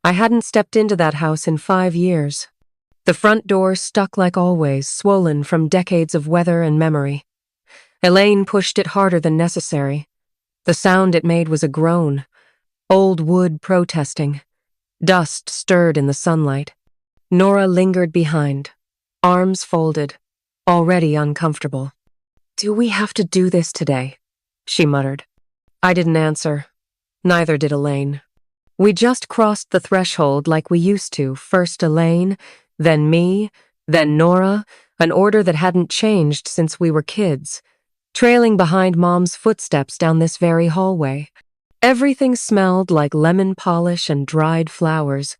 I hadn't stepped into that house in 5 years. The front door stuck like always, swollen from decades of weather and memory. Elaine pushed it harder than necessary. The sound it made was a groan. Old wood protesting. Dust stirred in the sunlight. Nora lingered behind, arms folded, already uncomfortable. "Do we have to do this today?" she muttered. I didn't answer. Neither did Elaine. We just crossed the threshold like we used to, first Elaine, then me, then Nora, an order that hadn't changed since we were kids, trailing behind Mom's footsteps down this very hallway. Everything smelled like lemon polish and dried flowers.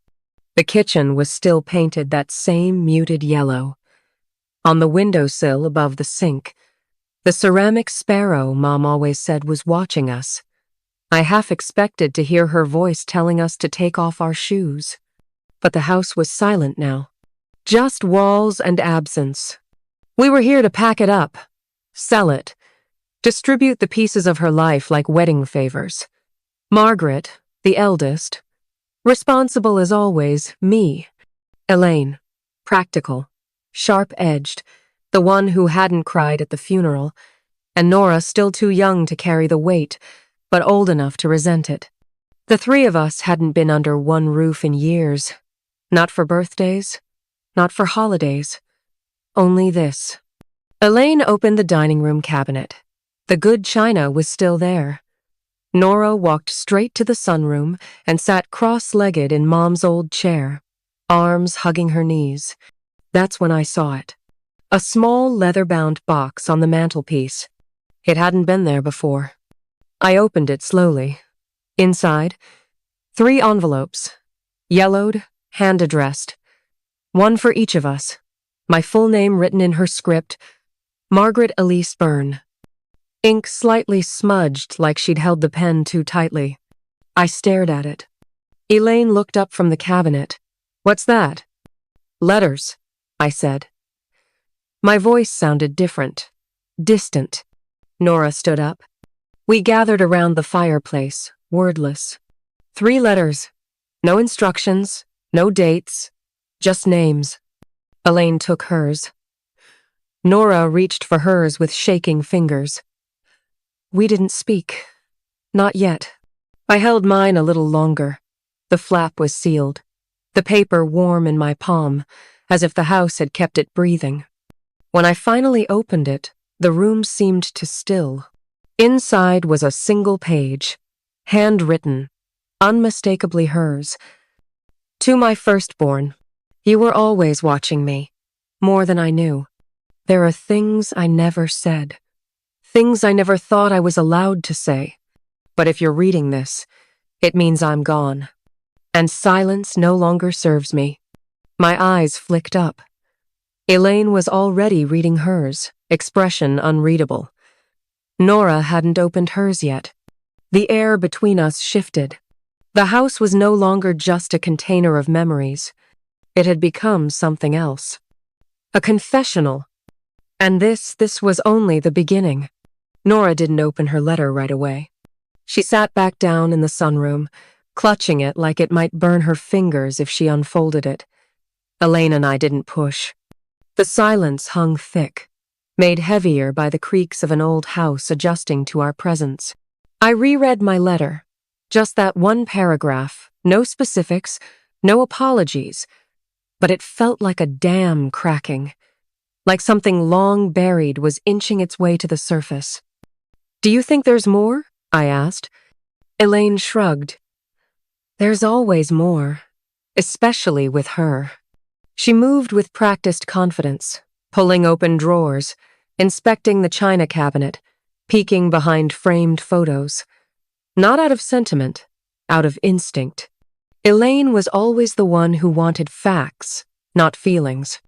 The kitchen was still painted that same muted yellow. On the windowsill above the sink, the ceramic sparrow Mom always said was watching us. I half expected to hear her voice telling us to take off our shoes. But the house was silent now. Just walls and absence. We were here to pack it up, sell it, distribute the pieces of her life like wedding favors. Margaret, the eldest, responsible as always, me. Elaine, practical, sharp-edged, the one who hadn't cried at the funeral, and Nora still too young to carry the weight, but old enough to resent it. The three of us hadn't been under one roof in years. Not for birthdays, not for holidays. Only this. Elaine opened the dining room cabinet. The good china was still there. Nora walked straight to the sunroom and sat cross-legged in Mom's old chair, arms hugging her knees. That's when I saw it. A small leather-bound box on the mantelpiece. It hadn't been there before. I opened it slowly. Inside, 3 envelopes, yellowed, hand-addressed. One for each of us. My full name written in her script, Margaret Elise Byrne. Ink slightly smudged like she'd held the pen too tightly. I stared at it. Elaine looked up from the cabinet. "What's that?" "Letters," I said. My voice sounded different, distant. Nora stood up. We gathered around the fireplace, wordless. 3 letters. No instructions, no dates, just names. Elaine took hers. Nora reached for hers with shaking fingers. We didn't speak. Not yet. I held mine a little longer. The flap was sealed. The paper warm in my palm, as if the house had kept it breathing. When I finally opened it, the room seemed to still. Inside was a single page, handwritten, unmistakably hers. To my firstborn, you were always watching me, more than I knew. There are things I never said. Things I never thought I was allowed to say. But if you're reading this, it means I'm gone. And silence no longer serves me. My eyes flicked up. Elaine was already reading hers, expression unreadable. Nora hadn't opened hers yet. The air between us shifted. The house was no longer just a container of memories. It had become something else. A confessional. And this was only the beginning. Nora didn't open her letter right away. She sat back down in the sunroom, clutching it like it might burn her fingers if she unfolded it. Elaine and I didn't push. The silence hung thick, made heavier by the creaks of an old house adjusting to our presence. I reread my letter. Just that one paragraph, no specifics, no apologies, but it felt like a dam cracking, like something long buried was inching its way to the surface. "Do you think there's more?" I asked. Elaine shrugged. "There's always more, especially with her." She moved with practiced confidence, pulling open drawers, inspecting the china cabinet, peeking behind framed photos. Not out of sentiment, out of instinct. Elaine was always the one who wanted facts, not feelings.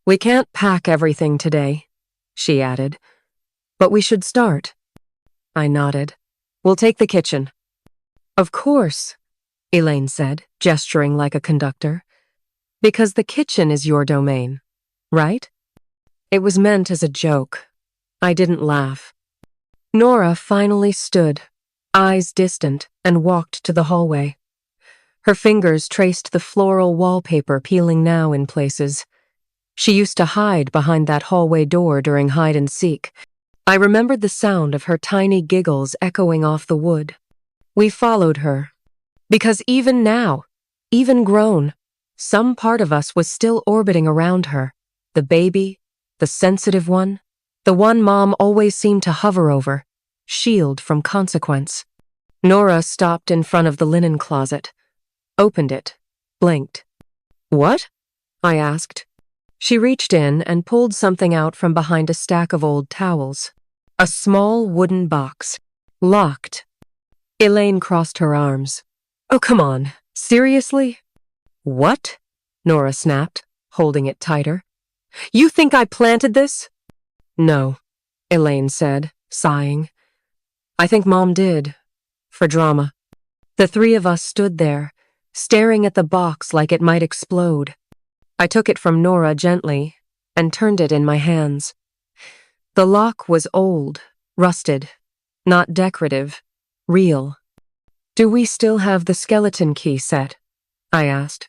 "We can't pack everything today," she added. "But we should start." I nodded. "We'll take the kitchen." "Of course," Elaine said, gesturing like a conductor. "Because the kitchen is your domain, right?" It was meant as a joke. I didn't laugh. Nora finally stood, eyes distant, and walked to the hallway. Her fingers traced the floral wallpaper peeling now in places. She used to hide behind that hallway door during hide and seek. I remembered the sound of her tiny giggles echoing off the wood. We followed her. Because even now, even grown, some part of us was still orbiting around her. The baby, the sensitive one, the one Mom always seemed to hover over, shield from consequence. Nora stopped in front of the linen closet, opened it, blinked. "What?" I asked. She reached in and pulled something out from behind a stack of old towels. A small wooden box, locked. Elaine crossed her arms. "Oh, come on. Seriously?" "What?" Nora snapped, holding it tighter. "You think I planted this?" "No," Elaine said, sighing. "I think Mom did. For drama." The three of us stood there, staring at the box like it might explode. I took it from Nora gently and turned it in my hands. The lock was old, rusted, not decorative, real. "Do we still have the skeleton key set?" I asked.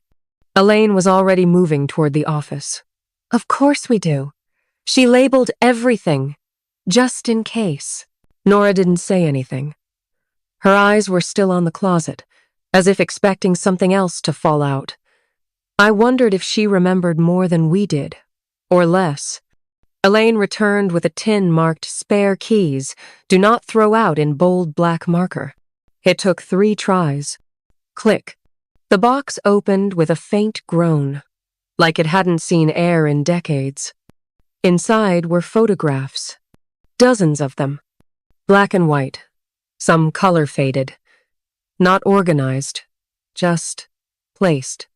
Elaine was already moving toward the office. "Of course we do. She labeled everything, just in case." Nora didn't say anything. Her eyes were still on the closet, as if expecting something else to fall out. I wondered if she remembered more than we did, or less. Elaine returned with a tin marked "Spare Keys, do not throw out" in bold black marker. It took 3 tries. Click. The box opened with a faint groan, like it hadn't seen air in decades. Inside were photographs, dozens of them, black and white, some color faded, not organized, just placed.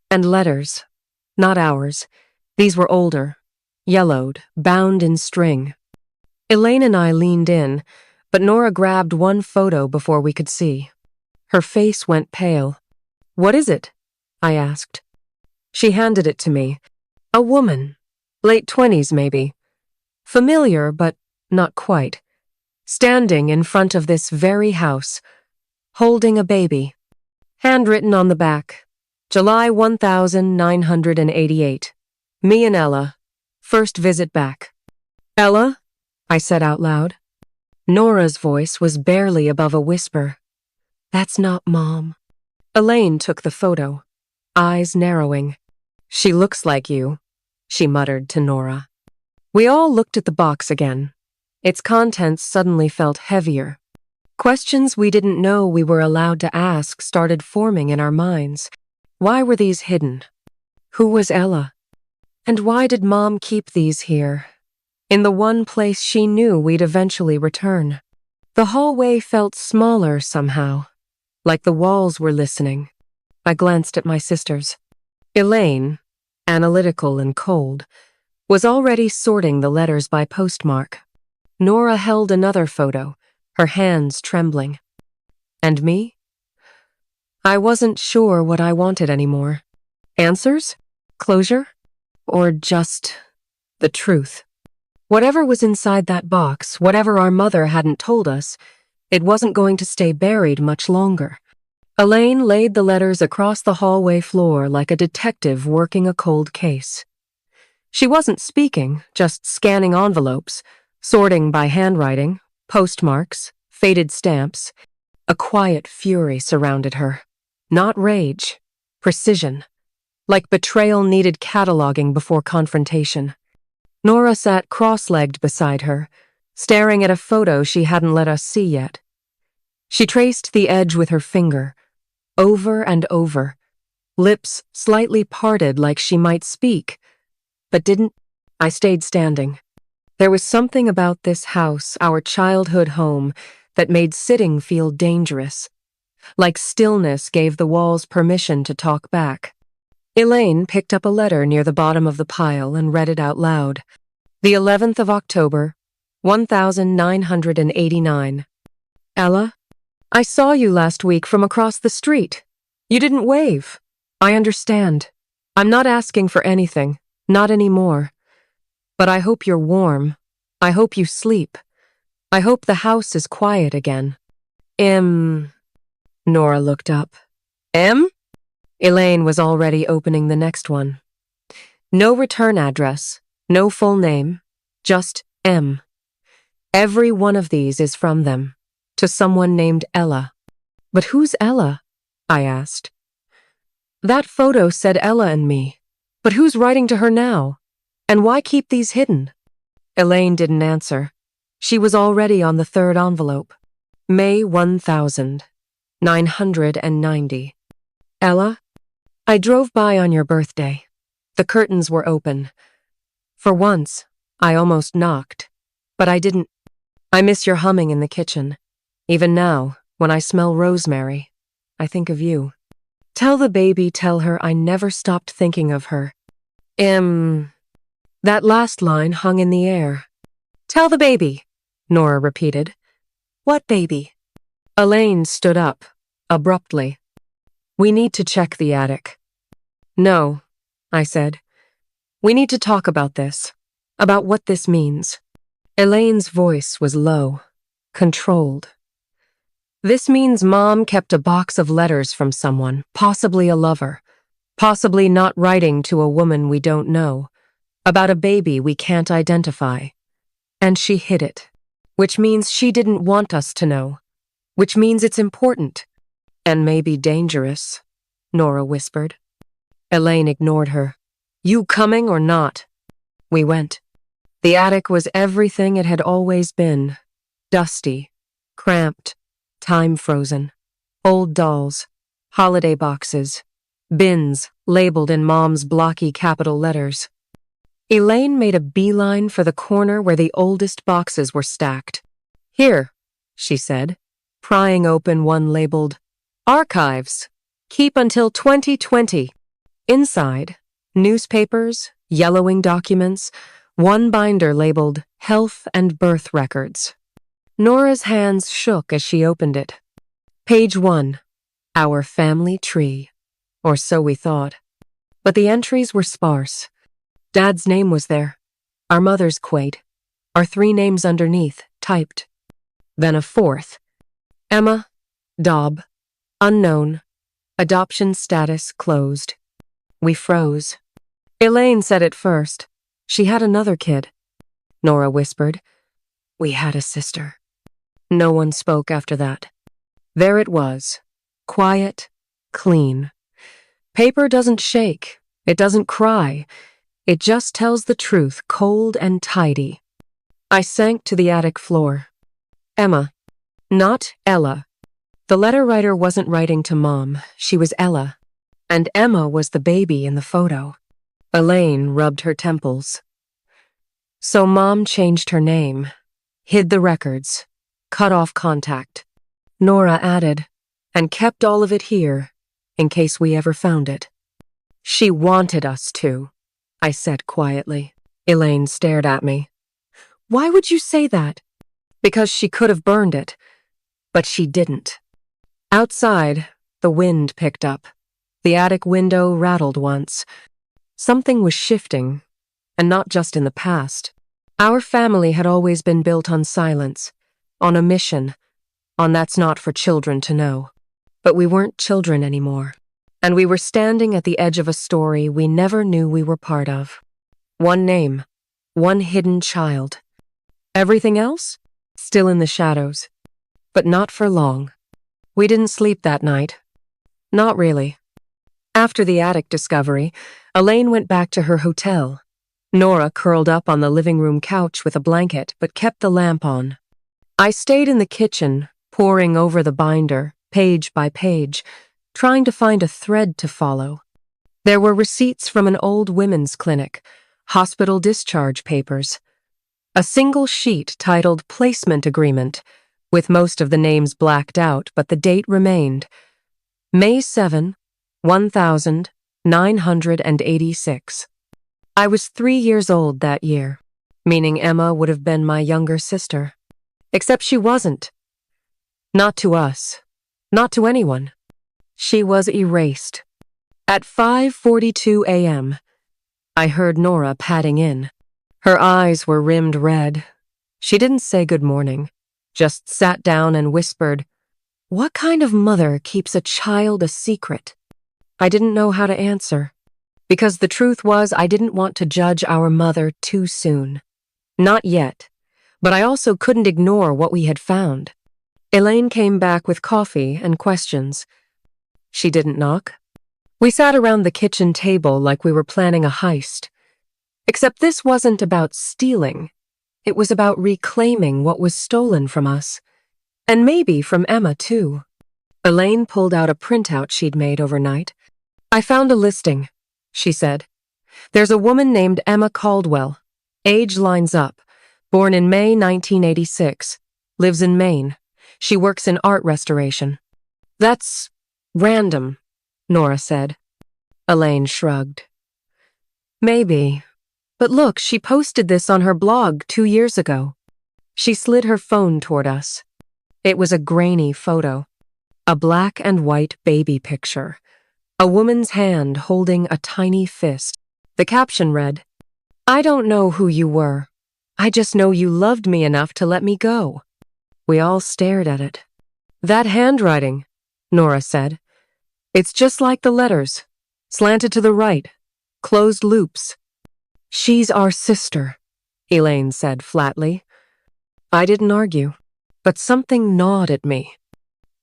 And letters, not ours. These were older, yellowed, bound in string. Elaine and I leaned in, but Nora grabbed one photo before we could see. Her face went pale. "What is it?" I asked. She handed it to me. A woman, late 20s maybe. Familiar, but not quite. Standing in front of this very house, holding a baby. Handwritten on the back, July 1988. Me and Ella. First visit back. "Ella?" I said out loud. Nora's voice was barely above a whisper. "That's not Mom." Elaine took the photo, eyes narrowing. "She looks like you," she muttered to Nora. We all looked at the box again. Its contents suddenly felt heavier. Questions we didn't know we were allowed to ask started forming in our minds. Why were these hidden? Who was Ella? And why did Mom keep these here, in the one place she knew we'd eventually return? The hallway felt smaller somehow, like the walls were listening. I glanced at my sisters. Elaine, analytical and cold, was already sorting the letters by postmark. Nora held another photo, her hands trembling. And me? I wasn't sure what I wanted anymore. Answers? Closure? Or just the truth? Whatever was inside that box, whatever our mother hadn't told us, it wasn't going to stay buried much longer. Elaine laid the letters across the hallway floor like a detective working a cold case. She wasn't speaking, just scanning envelopes, sorting by handwriting, postmarks, faded stamps. A quiet fury surrounded her. Not rage, precision. Like betrayal needed cataloging before confrontation. Nora sat cross-legged beside her, staring at a photo she hadn't let us see yet. She traced the edge with her finger, over and over, lips slightly parted like she might speak, but didn't. I stayed standing. There was something about this house, our childhood home, that made sitting feel dangerous. Like stillness gave the walls permission to talk back. Elaine picked up a letter near the bottom of the pile and read it out loud. The 11th of October, 1989. Ella? I saw you last week from across the street. You didn't wave. I understand. I'm not asking for anything, not anymore. But I hope you're warm. I hope you sleep. I hope the house is quiet again. Nora looked up. Elaine was already opening the next one. No return address, no full name, just M. Every one of these is from them, to someone named Ella. But who's Ella? I asked. That photo said Ella and me. But who's writing to her now? And why keep these hidden? Elaine didn't answer. She was already on the third envelope. May 1990. Ella, I drove by on your birthday. The curtains were open. For once, I almost knocked. But I didn't. I miss your humming in the kitchen. Even now, when I smell rosemary, I think of you. Tell the baby, tell her I never stopped thinking of her. That last line hung in the air. Tell the baby, Nora repeated. What baby? Elaine stood up, abruptly. We need to check the attic. No, I said. We need to talk about this, about what this means. Elaine's voice was low, controlled. This means Mom kept a box of letters from someone, possibly a lover, possibly not writing to a woman we don't know, about a baby we can't identify. And she hid it, which means she didn't want us to know, which means it's important, and maybe dangerous, Nora whispered. Elaine ignored her. You coming or not? We went. The attic was everything it had always been. Dusty, cramped, time-frozen. Old dolls, holiday boxes, bins labeled in Mom's blocky capital letters. Elaine made a beeline for the corner where the oldest boxes were stacked. Here, she said, prying open one labeled, Archives. Keep until 2020. Inside, newspapers, yellowing documents, one binder labeled Health and Birth Records. Nora's hands shook as she opened it. Page 1. Our family tree. Or so we thought. But the entries were sparse. Dad's name was there. Our mother's Quaid. Our 3 names underneath, typed. Then a 4th. Emma, Dobb, unknown, adoption status closed. We froze. Elaine said it first. She had another kid. Nora whispered. We had a sister. No one spoke after that. There it was. Quiet, clean. Paper doesn't shake. It doesn't cry. It just tells the truth, cold and tidy. I sank to the attic floor. Emma. Not Ella. The letter writer wasn't writing to Mom. She was Ella. And Emma was the baby in the photo. Elaine rubbed her temples. So Mom changed her name, hid the records, cut off contact. Nora added, and kept all of it here, in case we ever found it. She wanted us to, I said quietly. Elaine stared at me. Why would you say that? Because she could have burned it, but she didn't. Outside, the wind picked up. The attic window rattled once. Something was shifting, and not just in the past. Our family had always been built on silence, on a mission, on that's not for children to know. But we weren't children anymore, and we were standing at the edge of a story we never knew we were part of. One name, one hidden child. Everything else? Still in the shadows. But not for long. We didn't sleep that night. Not really. After the attic discovery, Elaine went back to her hotel. Nora curled up on the living room couch with a blanket, but kept the lamp on. I stayed in the kitchen, poring over the binder, page by page, trying to find a thread to follow. There were receipts from an old women's clinic, hospital discharge papers, a single sheet titled Placement Agreement, with most of the names blacked out, but the date remained. May 7, 1986. I was 3 years old that year, meaning Emma would have been my younger sister. Except she wasn't. Not to us. Not to anyone. She was erased. At 5:42 a.m., I heard Nora padding in. Her eyes were rimmed red. She didn't say good morning, just sat down and whispered, "What kind of mother keeps a child a secret?" I didn't know how to answer. Because the truth was, I didn't want to judge our mother too soon. Not yet. But I also couldn't ignore what we had found. Elaine came back with coffee and questions. She didn't knock. We sat around the kitchen table like we were planning a heist. Except this wasn't about stealing. It was about reclaiming what was stolen from us. And maybe from Emma, too. Elaine pulled out a printout she'd made overnight. I found a listing, she said. There's a woman named Emma Caldwell. Age lines up. Born in May 1986. Lives in Maine. She works in art restoration. That's random, Nora said. Elaine shrugged. Maybe. But look, she posted this on her blog 2 years ago. She slid her phone toward us. It was a grainy photo. A black and white baby picture. A woman's hand holding a tiny fist. The caption read, "I don't know who you were. I just know you loved me enough to let me go." We all stared at it. That handwriting, Nora said. It's just like the letters. Slanted to the right. Closed loops. She's our sister, Elaine said flatly. I didn't argue, but something gnawed at me.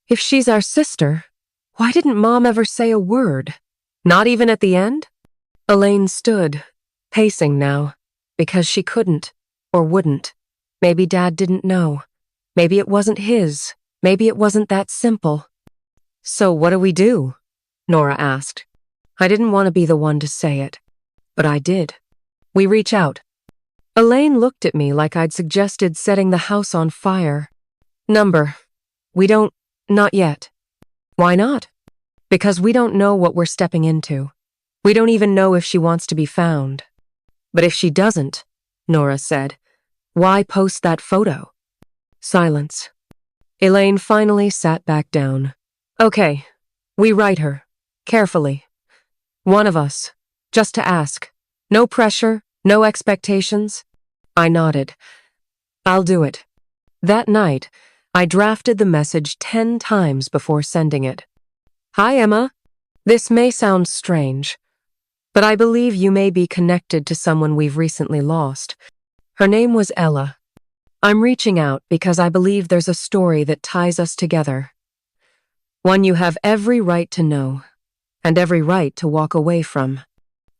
If she's our sister, why didn't Mom ever say a word? Not even at the end? Elaine stood, pacing now, because she couldn't, or wouldn't. Maybe Dad didn't know. Maybe it wasn't his. Maybe it wasn't that simple. So what do we do? Nora asked. I didn't want to be the one to say it, but I did. We reach out. Elaine looked at me like I'd suggested setting the house on fire. Number. Not yet. Why not? Because we don't know what we're stepping into. We don't even know if she wants to be found. But if she doesn't, Nora said, why post that photo? Silence. Elaine finally sat back down. Okay, we write her. Carefully. One of us. Just to ask. No pressure, no expectations. I nodded. I'll do it. That night, I drafted the message 10 times before sending it. Hi, Emma. This may sound strange, but I believe you may be connected to someone we've recently lost. Her name was Ella. I'm reaching out because I believe there's a story that ties us together. One you have every right to know, and every right to walk away from.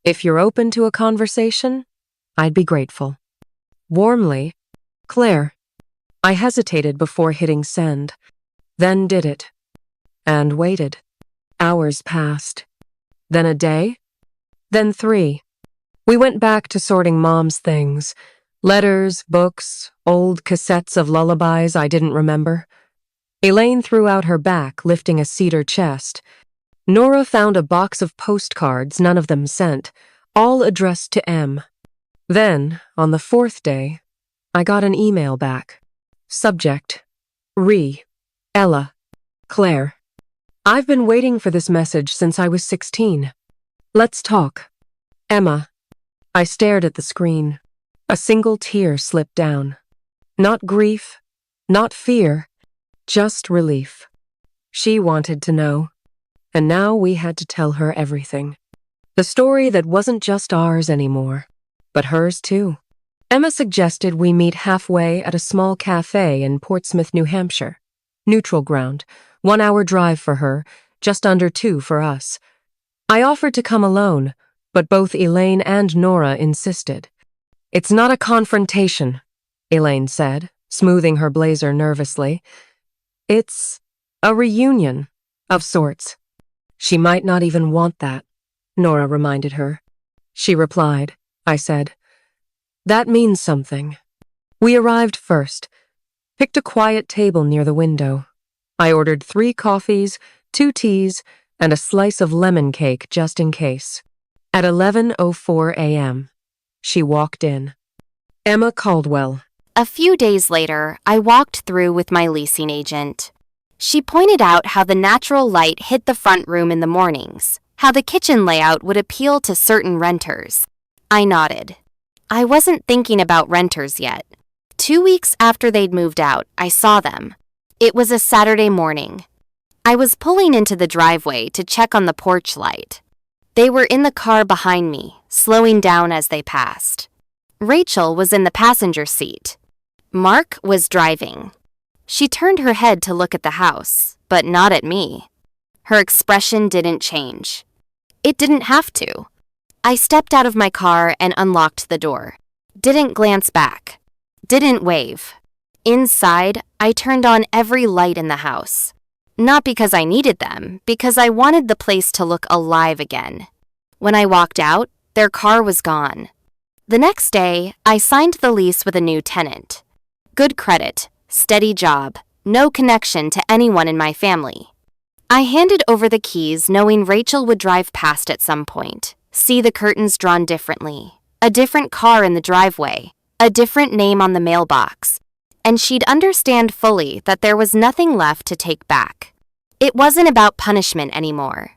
If you're open to a conversation, I'd be grateful. Warmly, Claire. I hesitated before hitting send, then did it, and waited. Hours passed. Then a day, then 3. We went back to sorting Mom's things. Letters, books, old cassettes of lullabies I didn't remember. Elaine threw out her back, lifting a cedar chest. Nora found a box of postcards, none of them sent, all addressed to M. Then, on the 4th day, I got an email back. Subject: Ella, Claire. I've been waiting for this message since I was 16. Let's talk. Emma. I stared at the screen. A single tear slipped down. Not grief, not fear, just relief. She wanted to know. And now we had to tell her everything. The story that wasn't just ours anymore, but hers too. Emma suggested we meet halfway at a small cafe in Portsmouth, New Hampshire. Neutral ground, 1-hour drive for her, just under 2 for us. I offered to come alone, but both Elaine and Nora insisted. It's not a confrontation, Elaine said, smoothing her blazer nervously. It's a reunion, of sorts. She might not even want that, Nora reminded her. She replied, I said. That means something. We arrived first, picked a quiet table near the window. I ordered 3 coffees, 2 teas, and a slice of lemon cake just in case. At 11:04 a.m., she walked in. Emma Caldwell. A few days later, I walked through with my leasing agent. She pointed out how the natural light hit the front room in the mornings, how the kitchen layout would appeal to certain renters. I nodded. I wasn't thinking about renters yet. 2 weeks after they'd moved out, I saw them. It was a Saturday morning. I was pulling into the driveway to check on the porch light. They were in the car behind me, slowing down as they passed. Rachel was in the passenger seat. Mark was driving. She turned her head to look at the house, but not at me. Her expression didn't change. It didn't have to. I stepped out of my car and unlocked the door. Didn't glance back. Didn't wave. Inside, I turned on every light in the house. Not because I needed them, because I wanted the place to look alive again. When I walked out, their car was gone. The next day, I signed the lease with a new tenant. Good credit, steady job, no connection to anyone in my family. I handed over the keys knowing Rachel would drive past at some point, see the curtains drawn differently, a different car in the driveway, a different name on the mailbox, and she'd understand fully that there was nothing left to take back. It wasn't about punishment anymore.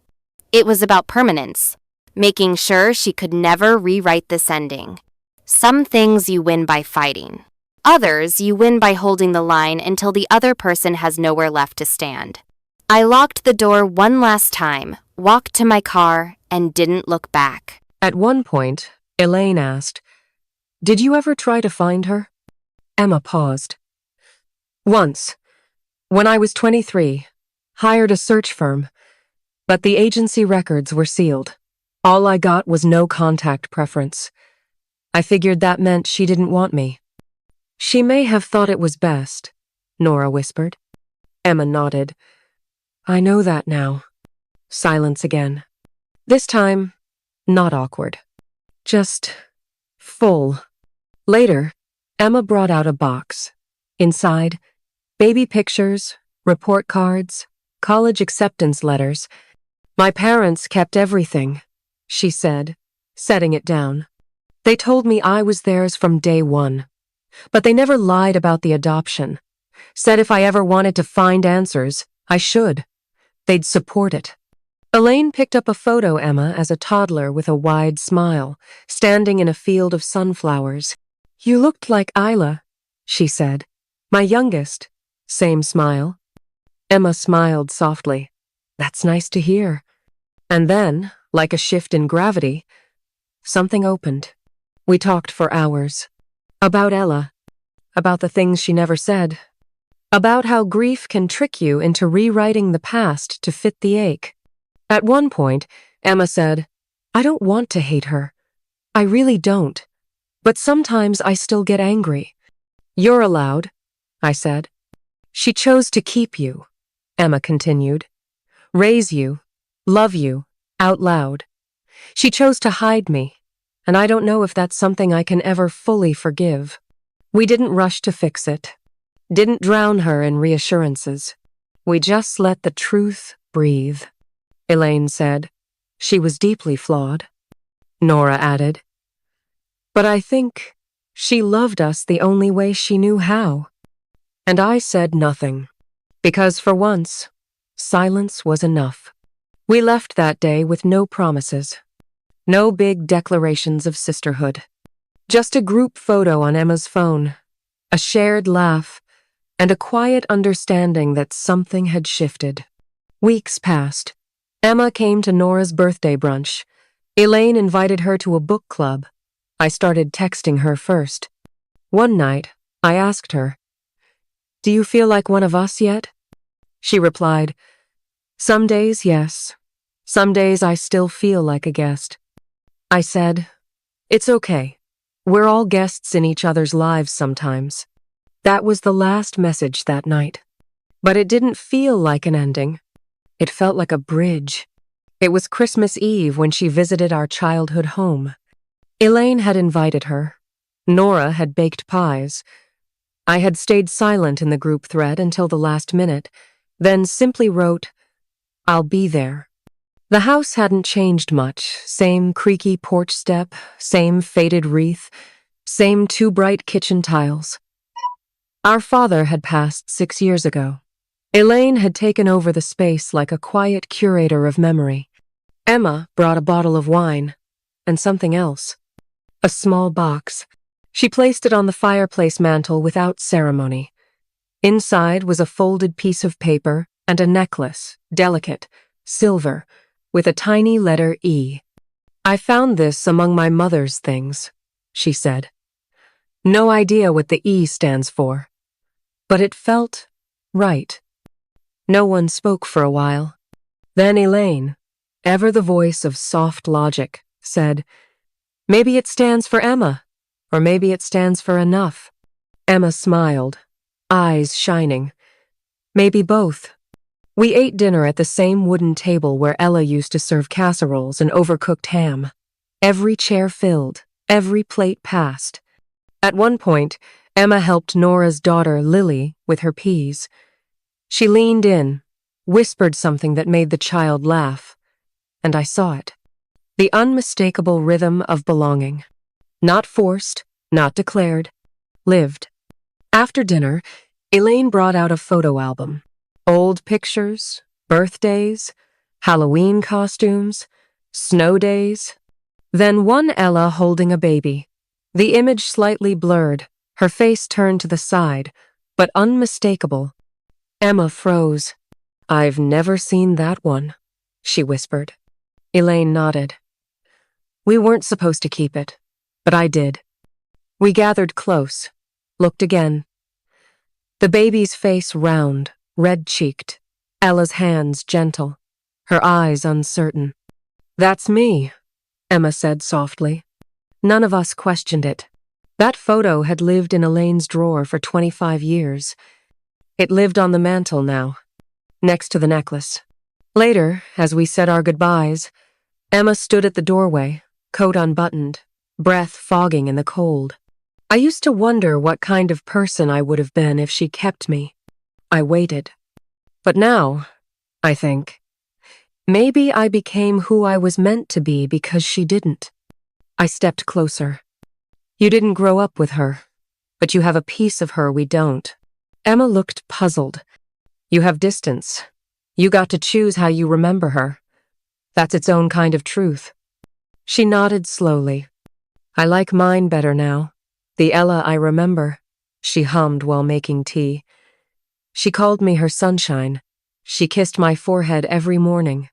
It was about permanence, making sure she could never rewrite this ending. Some things you win by fighting. Others you win by holding the line until the other person has nowhere left to stand. I locked the door one last time, walked to my car, and didn't look back. At one point, Elaine asked, "Did you ever try to find her?" Emma paused. "Once. When I was 23, hired a search firm, but the agency records were sealed. All I got was no contact preference. I figured that meant she didn't want me." "She may have thought it was best," Nora whispered. Emma nodded. "I know that now." Silence again. This time, not awkward. Just full. Later, Emma brought out a box. Inside, baby pictures, report cards, college acceptance letters. "My parents kept everything," she said, setting it down. "They told me I was theirs from day one. But they never lied about the adoption. Said if I ever wanted to find answers, I should. They'd support it." Elaine picked up a photo Emma as a toddler with a wide smile, standing in a field of sunflowers. "You looked like Isla," she said. "My youngest." Same smile. Emma smiled softly. "That's nice to hear." And then, like a shift in gravity, something opened. We talked for hours. About Ella. About the things she never said. About how grief can trick you into rewriting the past to fit the ache. At one point, Emma said, "I don't want to hate her. I really don't. But sometimes I still get angry." "You're allowed," I said. "She chose to keep you," Emma continued. "Raise you, love you, out loud. She chose to hide me, and I don't know if that's something I can ever fully forgive." We didn't rush to fix it. Didn't drown her in reassurances. We just let the truth breathe. Elaine said. "She was deeply flawed." Nora added. "But I think she loved us the only way she knew how." And I said nothing, because for once, silence was enough. We left that day with no promises. No big declarations of sisterhood. Just a group photo on Emma's phone, a shared laugh, and a quiet understanding that something had shifted. Weeks passed. Emma came to Nora's birthday brunch. Elaine invited her to a book club. I started texting her first. One night, I asked her, "Do you feel like one of us yet?" She replied, "Some days, yes. Some days I still feel like a guest." I said, "It's okay. We're all guests in each other's lives sometimes." That was the last message that night. But it didn't feel like an ending. It felt like a bridge. It was Christmas Eve when she visited our childhood home. Elaine had invited her. Nora had baked pies. I had stayed silent in the group thread until the last minute, then simply wrote, "I'll be there." The house hadn't changed much. Same creaky porch step, same faded wreath, same too bright kitchen tiles. Our father had passed 6 years ago. Elaine had taken over the space like a quiet curator of memory. Emma brought a bottle of wine, and something else. A small box. She placed it on the fireplace mantel without ceremony. Inside was a folded piece of paper and a necklace, delicate, silver, with a tiny letter E. "I found this among my mother's things," she said. No idea what the E stands for, but it felt right. No one spoke for a while. Then Elaine, ever the voice of soft logic, said, "Maybe it stands for Emma, or maybe it stands for enough." Emma smiled, eyes shining. "Maybe both." We ate dinner at the same wooden table where Ella used to serve casseroles and overcooked ham. Every chair filled, every plate passed. At one point, Emma helped Nora's daughter, Lily, with her peas. She leaned in, whispered something that made the child laugh, and I saw it. The unmistakable rhythm of belonging. Not forced, not declared, lived. After dinner, Elaine brought out a photo album. Old pictures, birthdays, Halloween costumes, snow days. Then one Ella holding a baby. The image slightly blurred, her face turned to the side, but unmistakable. Emma froze. "I've never seen that one," she whispered. Elaine nodded. "We weren't supposed to keep it, but I did." We gathered close, looked again. The baby's face round, red-cheeked, Ella's hands gentle, her eyes uncertain. "That's me," Emma said softly. None of us questioned it. That photo had lived in Elaine's drawer for 25 years. It lived on the mantel now, next to the necklace. Later, as we said our goodbyes, Emma stood at the doorway, coat unbuttoned, breath fogging in the cold. I used to wonder what kind of person I would have been if she kept me. I waited. But now, I think, maybe I became who I was meant to be because she didn't. I stepped closer. "You didn't grow up with her, but you have a piece of her we don't." Emma looked puzzled. "You have distance. You got to choose how you remember her. That's its own kind of truth." She nodded slowly. "I like mine better now. The Ella I remember," she hummed while making tea. "She called me her sunshine. She kissed my forehead every morning."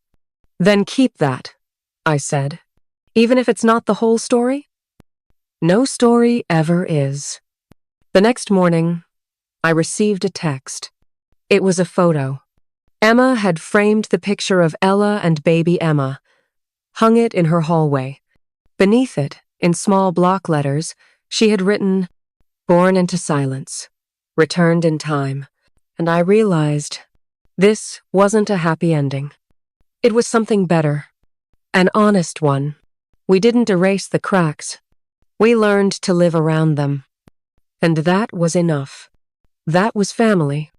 "Then keep that," I said. "Even if it's not the whole story?" "No story ever is." The next morning, I received a text. It was a photo. Emma had framed the picture of Ella and baby Emma, hung it in her hallway. Beneath it, in small block letters, she had written, "Born into silence, returned in time," and I realized this wasn't a happy ending. It was something better, an honest one. We didn't erase the cracks. We learned to live around them. And that was enough. That was family.